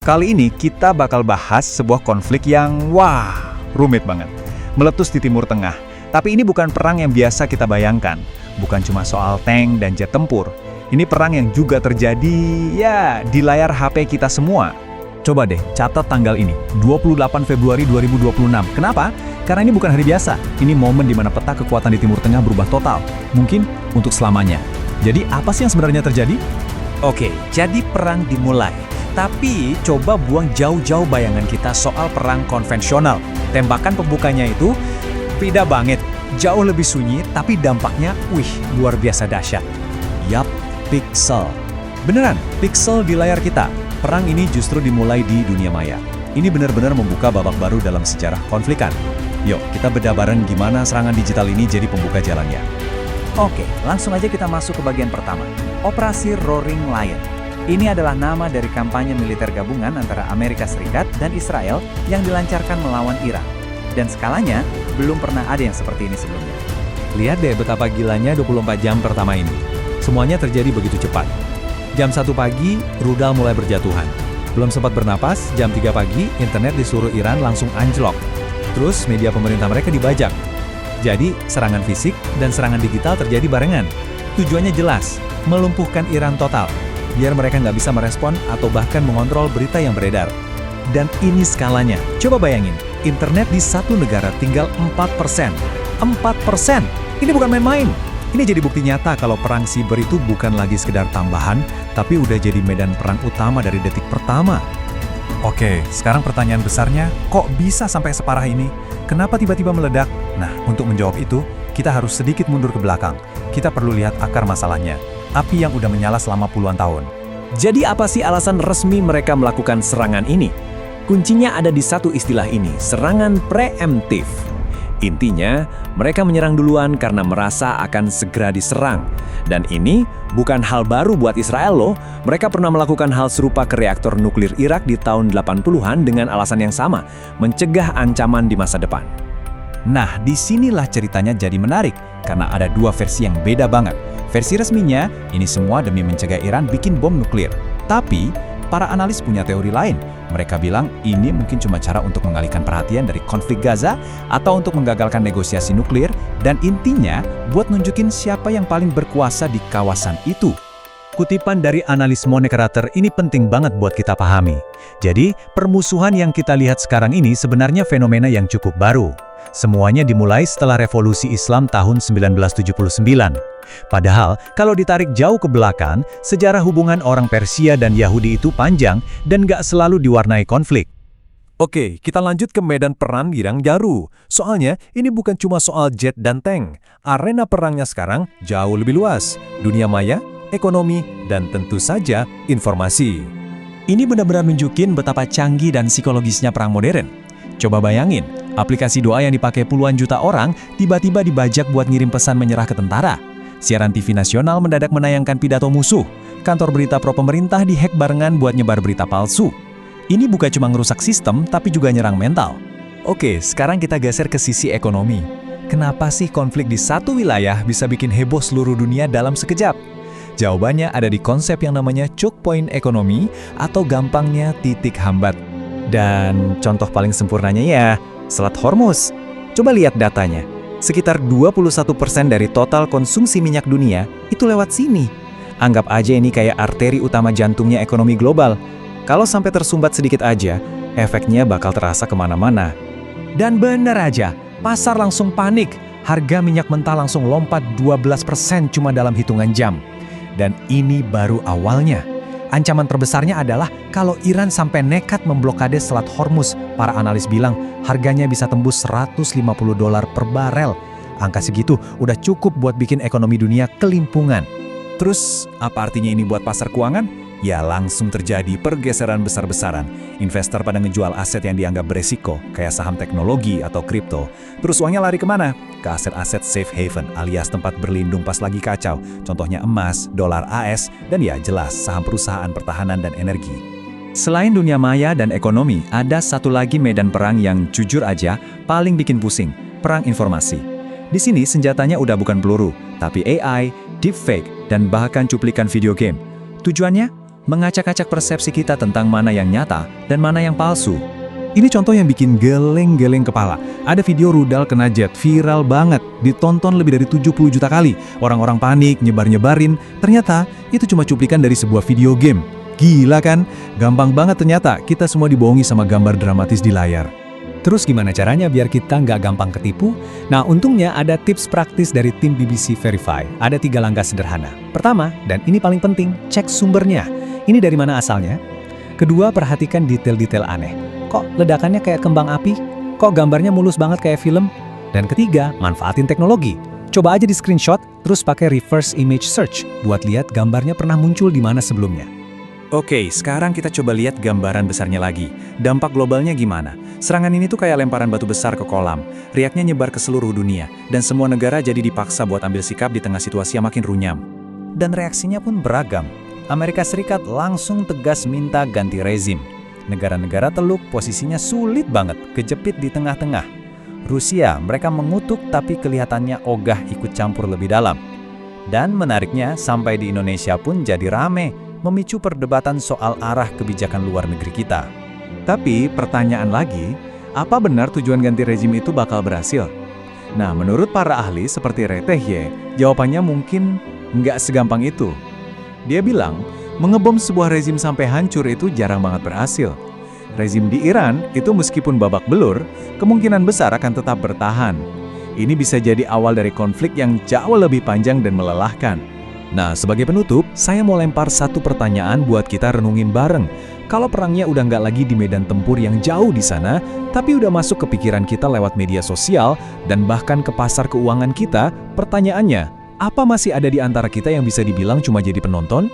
Kali ini kita bakal bahas sebuah konflik yang rumit banget. Meletus di Timur Tengah. Tapi ini bukan perang yang biasa kita bayangkan. Bukan cuma soal tank dan jet tempur. Ini perang yang juga terjadi di layar HP kita semua. Coba deh catat tanggal ini, 28 Februari 2026. Kenapa? Karena ini bukan hari biasa. Ini momen di mana peta kekuatan di Timur Tengah berubah total. Mungkin untuk selamanya. Jadi apa sih yang sebenarnya terjadi? Oke, jadi perang dimulai. Tapi coba buang jauh-jauh bayangan kita soal perang konvensional. Tembakan pembukanya itu beda banget. Jauh lebih sunyi, tapi dampaknya luar biasa dahsyat. Yap, pixel. Beneran, pixel di layar kita. Perang ini justru dimulai di dunia maya. Ini benar-benar membuka babak baru dalam sejarah konflikan. Yuk, kita bedah bareng gimana serangan digital ini jadi pembuka jalannya. Oke, langsung aja kita masuk ke bagian pertama. Operasi Roaring Lion. Ini adalah nama dari kampanye militer gabungan antara Amerika Serikat dan Israel yang dilancarkan melawan Iran. Dan skalanya belum pernah ada yang seperti ini sebelumnya. Lihat deh betapa gilanya 24 jam pertama ini. Semuanya terjadi begitu cepat. Jam 1 pagi, rudal mulai berjatuhan. Belum sempat bernapas, jam 3 pagi, internet di seluruh Iran langsung anjlok. Terus media pemerintah mereka dibajak. Jadi, serangan fisik dan serangan digital terjadi barengan. Tujuannya jelas, melumpuhkan Iran total, biar mereka nggak bisa merespon atau bahkan mengontrol berita yang beredar. Dan ini skalanya. Coba bayangin, internet di satu negara tinggal 4%. 4%! Ini bukan main-main. Ini jadi bukti nyata kalau perang siber itu bukan lagi sekedar tambahan, tapi udah jadi medan perang utama dari detik pertama. Oke, sekarang pertanyaan besarnya, kok bisa sampai separah ini? Kenapa tiba-tiba meledak? Nah, untuk menjawab itu, kita harus sedikit mundur ke belakang. Kita perlu lihat akar masalahnya. Api yang udah menyala selama puluhan tahun. Jadi apa sih alasan resmi mereka melakukan serangan ini? Kuncinya ada di satu istilah ini, serangan preemptif. Intinya, mereka menyerang duluan karena merasa akan segera diserang. Dan ini bukan hal baru buat Israel loh. Mereka pernah melakukan hal serupa ke reaktor nuklir Irak di tahun 80-an dengan alasan yang sama, mencegah ancaman di masa depan. Nah, disinilah ceritanya jadi menarik, karena ada dua versi yang beda banget. Versi resminya, ini semua demi mencegah Iran bikin bom nuklir. Tapi, para analis punya teori lain. Mereka bilang ini mungkin cuma cara untuk mengalihkan perhatian dari konflik Gaza atau untuk menggagalkan negosiasi nuklir dan intinya buat nunjukin siapa yang paling berkuasa di kawasan itu. Kutipan dari analis Money-Carter ini penting banget buat kita pahami. Jadi, permusuhan yang kita lihat sekarang ini sebenarnya fenomena yang cukup baru. Semuanya dimulai setelah revolusi Islam tahun 1979. Padahal, kalau ditarik jauh ke belakang, sejarah hubungan orang Persia dan Yahudi itu panjang dan gak selalu diwarnai konflik. Oke, kita lanjut ke medan perang yang baru. Soalnya, ini bukan cuma soal jet dan tank. Arena perangnya sekarang jauh lebih luas. Dunia maya, ekonomi, dan tentu saja informasi. Ini benar-benar nunjukin betapa canggih dan psikologisnya perang modern. Coba bayangin, aplikasi doa yang dipakai puluhan juta orang tiba-tiba dibajak buat ngirim pesan menyerah ke tentara. Siaran TV nasional mendadak menayangkan pidato musuh. Kantor berita pro-pemerintah dihack barengan buat nyebar berita palsu. Ini bukan cuma ngerusak sistem, tapi juga nyerang mental. Oke, sekarang kita geser ke sisi ekonomi. Kenapa sih konflik di satu wilayah bisa bikin heboh seluruh dunia dalam sekejap? Jawabannya ada di konsep yang namanya choke point ekonomi atau gampangnya titik hambat. Dan contoh paling sempurnanya ya, Selat Hormuz. Coba lihat datanya. Sekitar 21% dari total konsumsi minyak dunia itu lewat sini. Anggap aja ini kayak arteri utama jantungnya ekonomi global. Kalau sampai tersumbat sedikit aja, efeknya bakal terasa kemana-mana. Dan bener aja, pasar langsung panik. Harga minyak mentah langsung lompat 12% cuma dalam hitungan jam. Dan ini baru awalnya. Ancaman terbesarnya adalah kalau Iran sampai nekat memblokade Selat Hormuz. Para analis bilang harganya bisa tembus $150 per barel. Angka segitu udah cukup buat bikin ekonomi dunia kelimpungan. Terus, apa artinya ini buat pasar keuangan? Ya langsung terjadi pergeseran besar-besaran. Investor pada ngejual aset yang dianggap beresiko, kayak saham teknologi atau kripto. Terus uangnya lari kemana? Ke aset-aset safe haven alias tempat berlindung pas lagi kacau. Contohnya emas, dolar AS, dan ya jelas saham perusahaan pertahanan dan energi. Selain dunia maya dan ekonomi, ada satu lagi medan perang yang jujur aja paling bikin pusing, perang informasi. Di sini senjatanya udah bukan peluru, tapi AI, deepfake, dan bahkan cuplikan video game. Tujuannya? mengacak-acak persepsi kita tentang mana yang nyata dan mana yang palsu. Ini contoh yang bikin geleng-geleng kepala. Ada video rudal kena jet, viral banget, ditonton lebih dari 70 juta kali. Orang-orang panik, nyebar-nyebarin, ternyata itu cuma cuplikan dari sebuah video game. Gila kan? Gampang banget ternyata kita semua dibohongi sama gambar dramatis di layar. Terus gimana caranya biar kita nggak gampang ketipu? Nah, untungnya ada tips praktis dari tim BBC Verify. Ada 3 langkah sederhana. Pertama, dan ini paling penting, cek sumbernya. Ini dari mana asalnya? Kedua, perhatikan detail-detail aneh. Kok ledakannya kayak kembang api? Kok gambarnya mulus banget kayak film? Dan ketiga, manfaatin teknologi. Coba aja di screenshot, terus pakai reverse image search buat lihat gambarnya pernah muncul di mana sebelumnya. Oke, sekarang kita coba lihat gambaran besarnya lagi. Dampak globalnya gimana? Serangan ini tuh kayak lemparan batu besar ke kolam. Riaknya nyebar ke seluruh dunia, dan semua negara jadi dipaksa buat ambil sikap di tengah situasi yang makin runyam. Dan reaksinya pun beragam. Amerika Serikat langsung tegas minta ganti rezim. Negara-negara teluk posisinya sulit banget, kejepit di tengah-tengah. Rusia, mereka mengutuk tapi kelihatannya ogah ikut campur lebih dalam. Dan menariknya, sampai di Indonesia pun jadi rame, memicu perdebatan soal arah kebijakan luar negeri kita. Tapi pertanyaan lagi, apa benar tujuan ganti rezim itu bakal berhasil? Nah, menurut para ahli seperti Retehye, jawabannya mungkin nggak segampang itu. Dia bilang, mengebom sebuah rezim sampai hancur itu jarang banget berhasil. Rezim di Iran itu meskipun babak belur, kemungkinan besar akan tetap bertahan. Ini bisa jadi awal dari konflik yang jauh lebih panjang dan melelahkan. Nah, sebagai penutup, saya mau lempar satu pertanyaan buat kita renungin bareng. Kalau perangnya udah nggak lagi di medan tempur yang jauh di sana, tapi udah masuk ke pikiran kita lewat media sosial dan bahkan ke pasar keuangan kita, pertanyaannya, apa masih ada di antara kita yang bisa dibilang cuma jadi penonton?